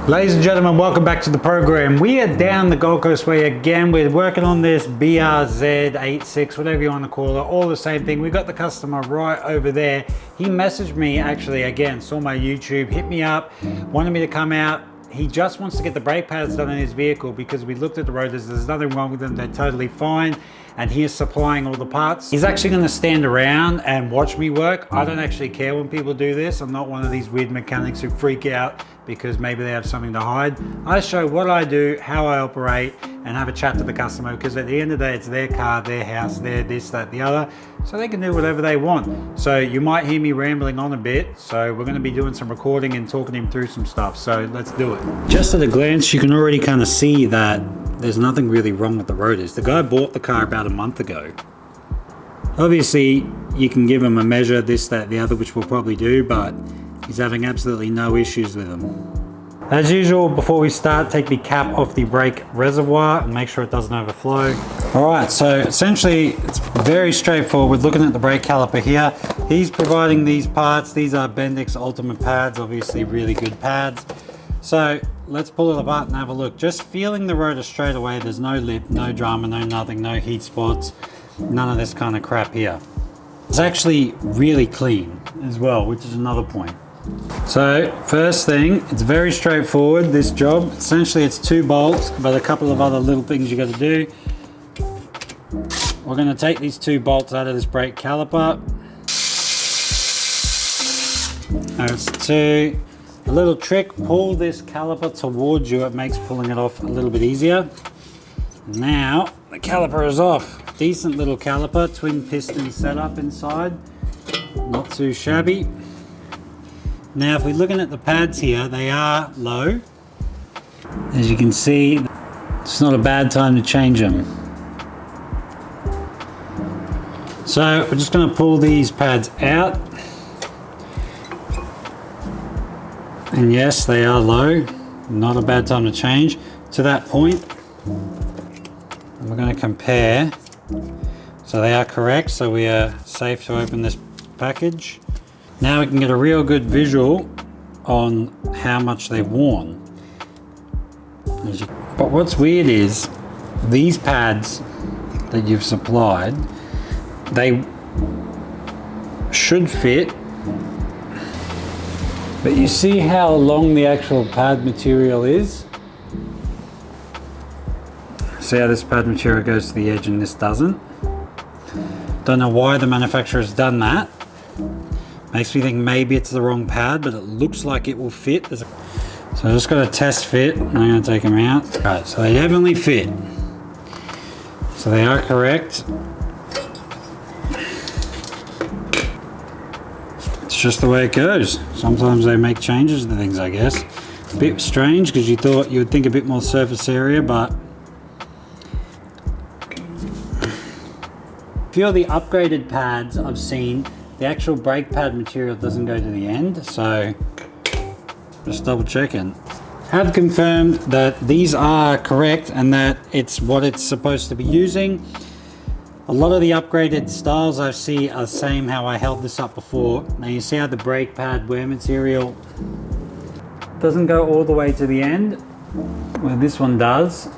Ladies and gentlemen, welcome back to the program. We are down the Gold Coast way again. We're working on this BRZ 86, whatever you want to call it, all the same thing. We got the customer right over there. He messaged me actually again, saw my YouTube, hit me up, wanted me to come out. He just wants to get the brake pads done in his vehicle because we looked at the rotors, there's nothing wrong with them, they're totally fine. And he is supplying all the parts. He's actually gonna stand around and watch me work. I don't actually care when people do this. I'm not one of these weird mechanics who freak out because maybe they have something to hide. I show what I do, how I operate, and have a chat to the customer, because at the end of the day, it's their car, their house, their this, that, the other, so they can do whatever they want. So you might hear me rambling on a bit, so we're gonna be doing some recording and talking him through some stuff, so let's do it. Just at a glance, you can already kind of see that there's nothing really wrong with the rotors. The guy bought the car about a month ago. Obviously, you can give him a measure, this, that, the other, which we'll probably do, but he's having absolutely no issues with them. As usual, before we start, take the cap off the brake reservoir and make sure it doesn't overflow. All right, so essentially it's very straightforward. Looking at the brake caliper here, he's providing these parts. These are Bendix Ultimate pads, obviously really good pads. So let's pull it apart and have a look. Just feeling the rotor straight away, there's no lip, no drama, no nothing, no heat spots, none of this kind of crap here. It's actually really clean as well, which is another point. So first thing, it's very straightforward, this job. Essentially it's 2 bolts, but a couple of other little things you got to do. We're going to take these 2 bolts out of this brake caliper. That's 2. A little trick, pull this caliper towards you, it makes pulling it off a little bit easier. Now the caliper is off. Decent little caliper, twin piston setup inside, not too shabby. Now if we're looking at the pads here, they are low. As you can see, it's not a bad time to change them. So we're just going to pull these pads out. And yes, they are low. Not a bad time to change to that point. And we're going to compare. So they are correct, so we are safe to open this package. Now we can get a real good visual on how much they've worn. But what's weird is these pads that you've supplied, they should fit, but you see how long the actual pad material is? See how this pad material goes to the edge and this doesn't? Don't know why the manufacturer's done that. Makes me think maybe it's the wrong pad, but it looks like it will fit. So I just got a test fit, and I'm going to take them out. Right, so they definitely fit. So they are correct. It's just the way it goes. Sometimes they make changes to things, I guess. A bit strange because you thought you would think a bit more surface area, but a few of the upgraded pads I've seen, the actual brake pad material doesn't go to the end, so just double checking. Have confirmed that these are correct and that it's what it's supposed to be using. A lot of the upgraded styles I see are the same how I held this up before. Now you see how the brake pad wear material doesn't go all the way to the end, where this one does.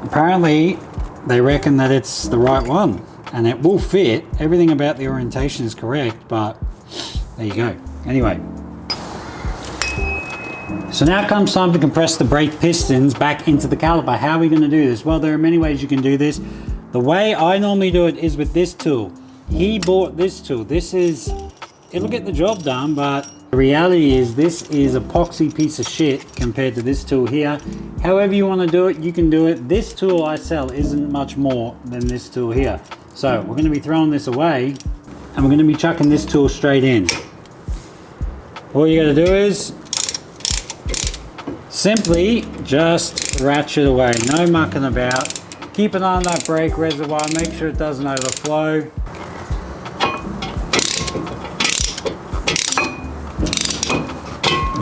Apparently they reckon that it's the right one. And it will fit. Everything about the orientation is correct, but there you go. Anyway, so now comes time to compress the brake pistons back into the caliper. How are we going to do this? Well, there are many ways you can do this. The way I normally do it is with this tool. He bought this tool. It'll get the job done, but the reality is this is epoxy piece of shit compared to this tool here. However you want to do it, you can do it. This tool I sell isn't much more than this tool here. So we're going to be throwing this away and we're going to be chucking this tool straight in. All you got to do is simply just ratchet away, no mucking about. Keep an eye on that brake reservoir, make sure it doesn't overflow.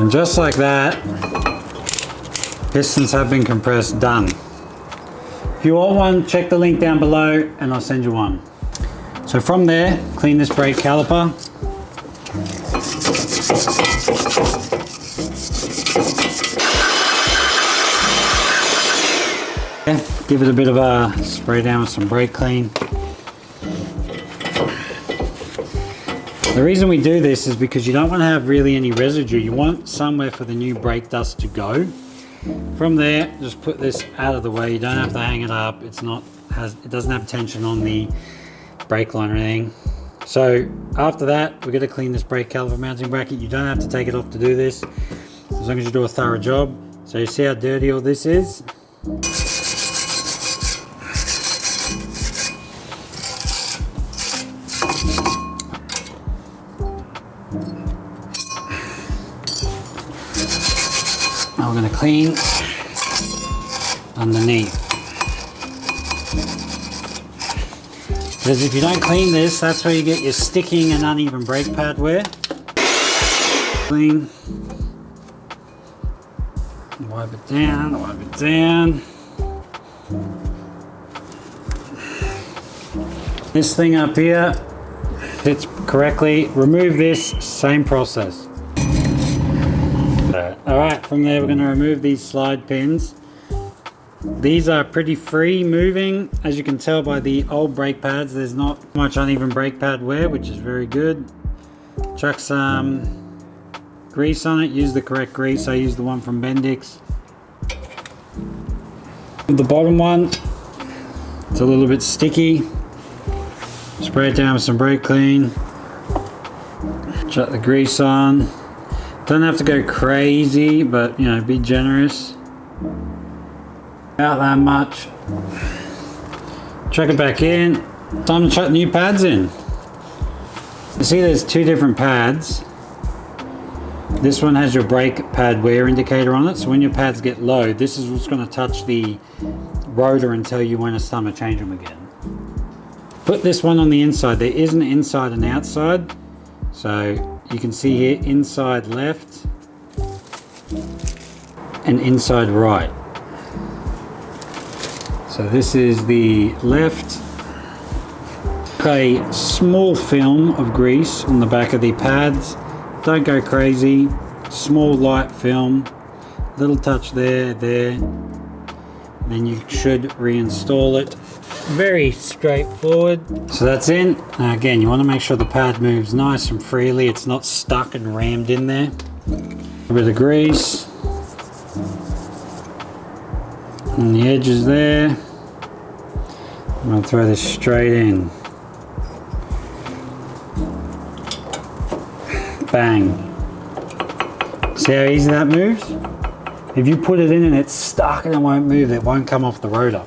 And just like that, pistons have been compressed, done. If you want one, check the link down below and I'll send you one. So from there, clean this brake caliper. give it a bit of a spray down with some brake clean. The reason we do this is because you don't want to have really any residue. You want somewhere for the new brake dust to go. From there, just put this out of the way. You don't have to hang it up. It doesn't have tension on the brake line or anything. So after that, we're going to clean this brake caliper mounting bracket. You don't have to take it off to do this, as long as you do a thorough job. So you see how dirty all this is? Now we're going to clean underneath. Because if you don't clean this, that's where you get your sticking and uneven brake pad wear. Clean. Wipe it down, wipe it down. This thing up here fits correctly. Remove this, same process. Alright, from there we're going to remove these slide pins. These are pretty free moving. As you can tell by the old brake pads, there's not much uneven brake pad wear, which is very good. Chuck some grease on it. Use the correct grease. I use the one from Bendix. The bottom one, it's a little bit sticky. Spray it down with some brake clean. Chuck the grease on. Don't have to go crazy, but you know, be generous. About that much. Chuck it back in. Time to chuck new pads in. You see there's two different pads. This one has your brake pad wear indicator on it, so when your pads get low, this is what's going to touch the rotor and tell you when it's time to change them again. Put this one on the inside. There is an inside and outside. So you can see here inside left and inside right. So this is the left. A small film of grease on the back of the pads. Don't go crazy. Small light film. Little touch there, there. Then you should reinstall it. Very straightforward. So that's in. Now again, you want to make sure the pad moves nice and freely. It's not stuck and rammed in there. A bit of grease on the edges there. I'm going to throw this straight in. Bang. See how easy that moves? If you put it in and it's stuck and it won't move, it won't come off the rotor.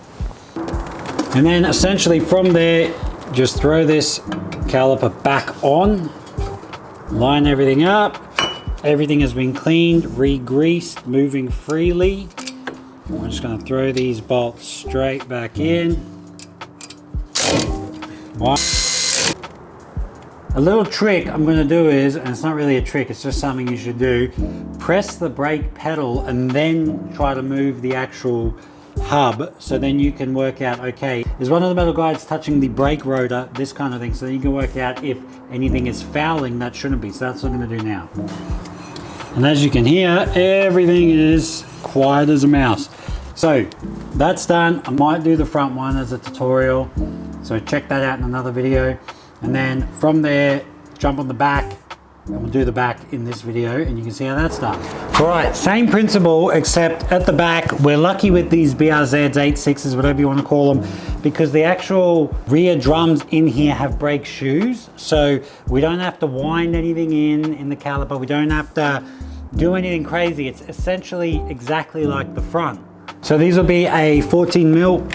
And then essentially from there, just throw this caliper back on, line everything up. Everything has been cleaned, re-greased, moving freely. We're just going to throw these bolts straight back in. One. A little trick I'm going to do is, and it's not really a trick, it's just something you should do, press the brake pedal and then try to move the actual hub, so then you can work out, okay, is one of the metal guides touching the brake rotor, this kind of thing, so you can work out if anything is fouling that shouldn't be. So that's what I'm going to do now. And as you can hear, everything is quiet as a mouse. So that's done. I might do the front one as a tutorial, so check that out in another video. And then from there, jump on the back, and we'll do the back in this video, and you can see how that's done. All right, same principle, except at the back, we're lucky with these BRZs, 8.6s, whatever you want to call them, because the actual rear drums in here have brake shoes, so we don't have to wind anything in the caliper. We don't have to do anything crazy. It's essentially exactly like the front. So these will be a 14 mil.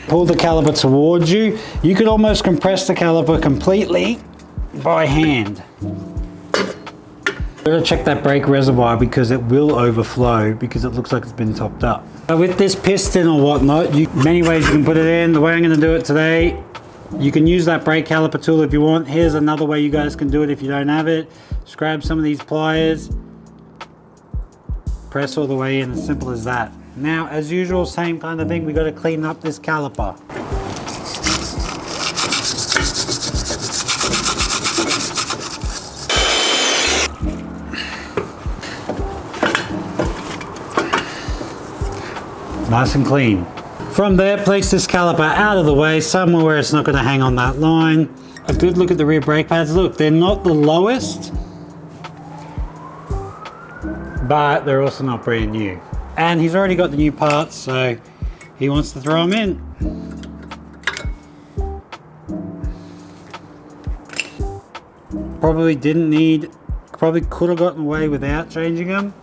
Pull the caliper towards you. You could almost compress the caliper completely by hand. Better check that brake reservoir because it will overflow because it looks like it's been topped up. So with this piston or whatnot, many ways you can put it in. The way I'm going to do it today, you can use that brake caliper tool if you want. Here's another way you guys can do it if you don't have it. Just grab some of these pliers, press all the way in, as simple as that. Now, as usual, same kind of thing, we got to clean up this caliper. Nice and clean. From there, place this caliper out of the way, somewhere where it's not going to hang on that line. A good look at the rear brake pads. Look, they're not the lowest, but they're also not brand new. And he's already got the new parts, so he wants to throw them in. Probably didn't need, probably could have gotten away without changing them,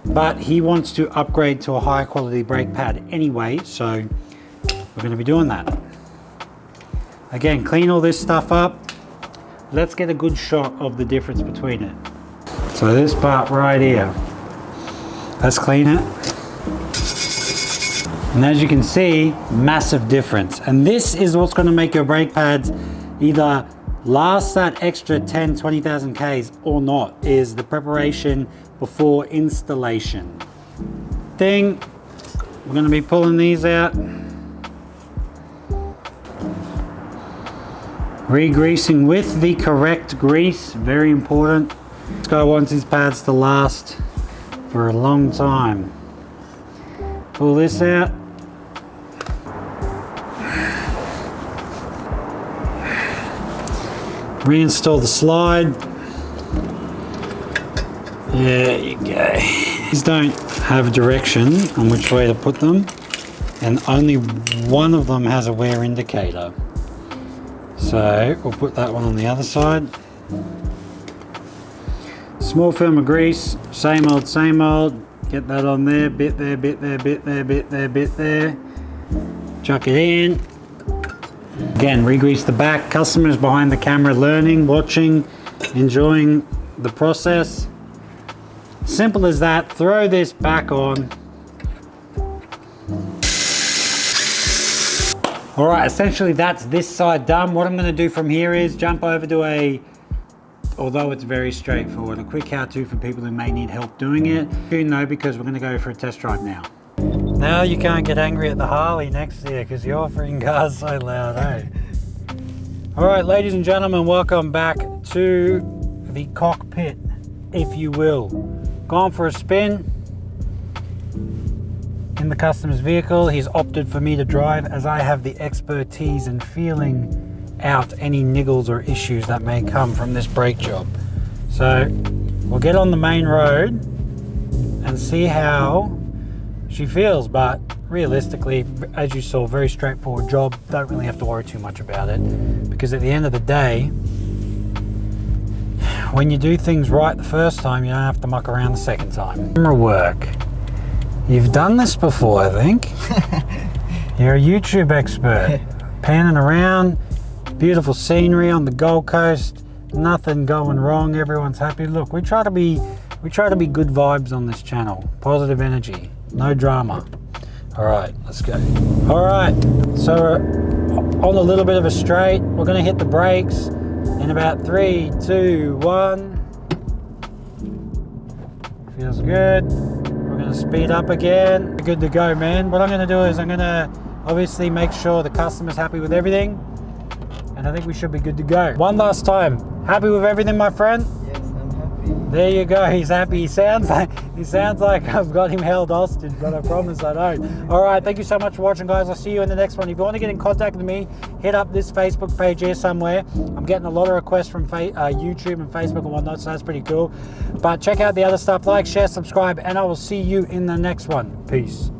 but he wants to upgrade to a high quality brake pad anyway, so we're going to be doing that. Again, clean all this stuff up. Let's get a good shot of the difference between it. So this part right here, let's clean it. And as you can see, massive difference. And this is what's going to make your brake pads either last that extra 10, 20,000 Ks or not, is the preparation before installation. We're going to be pulling these out. Re-greasing with the correct grease, very important. This guy wants his pads to last for a long time. Pull this out. Reinstall the slide. There you go. These don't have direction on which way to put them, and only one of them has a wear indicator. So we'll put that one on the other side. Small film of grease, same old, same old. Get that on there, bit there, bit there, bit there, bit there, bit there. Chuck it in. Again, re-grease the back. Customers behind the camera learning, watching, enjoying the process. Simple as that. Throw this back on. All right, essentially that's this side done. What I'm going to do from here is jump over to a, although it's very straightforward, a quick how-to for people who may need help doing it. You know, because we're going to go for a test drive now. Now you can't get angry at the Harley next to you because you're offering cars so loud, eh? All right, ladies and gentlemen, welcome back to the cockpit, if you will. Gone for a spin in the customer's vehicle. He's opted for me to drive as I have the expertise in feeling out any niggles or issues that may come from this brake job. So we'll get on the main road and see how she feels, but realistically, as you saw, very straightforward job. Don't really have to worry too much about it, because at the end of the day, when you do things right the first time, you don't have to muck around the second time. Camera work. You've done this before, I think. You're a YouTube expert. Panning around, beautiful scenery on the Gold Coast, nothing going wrong, everyone's happy. Look, we try to be good vibes on this channel, positive energy, no drama. All right, let's go. All right, so we're on a little bit of a straight. We're gonna hit the brakes in about 3, 2, 1. Feels good. We're gonna speed up again. Good to go, man. What I'm gonna do is I'm gonna obviously make sure the customer's happy with everything, and I think we should be good to go. One last time. Happy with everything, my friend? Yes, I'm happy. There you go. He's happy. He sounds like I've got him held hostage, but I promise I don't. All right. Thank you so much for watching, guys. I'll see you in the next one. If you want to get in contact with me, hit up this Facebook page here somewhere. I'm getting a lot of requests from YouTube and Facebook and whatnot, so that's pretty cool. But check out the other stuff. Like, share, subscribe, and I will see you in the next one. Peace.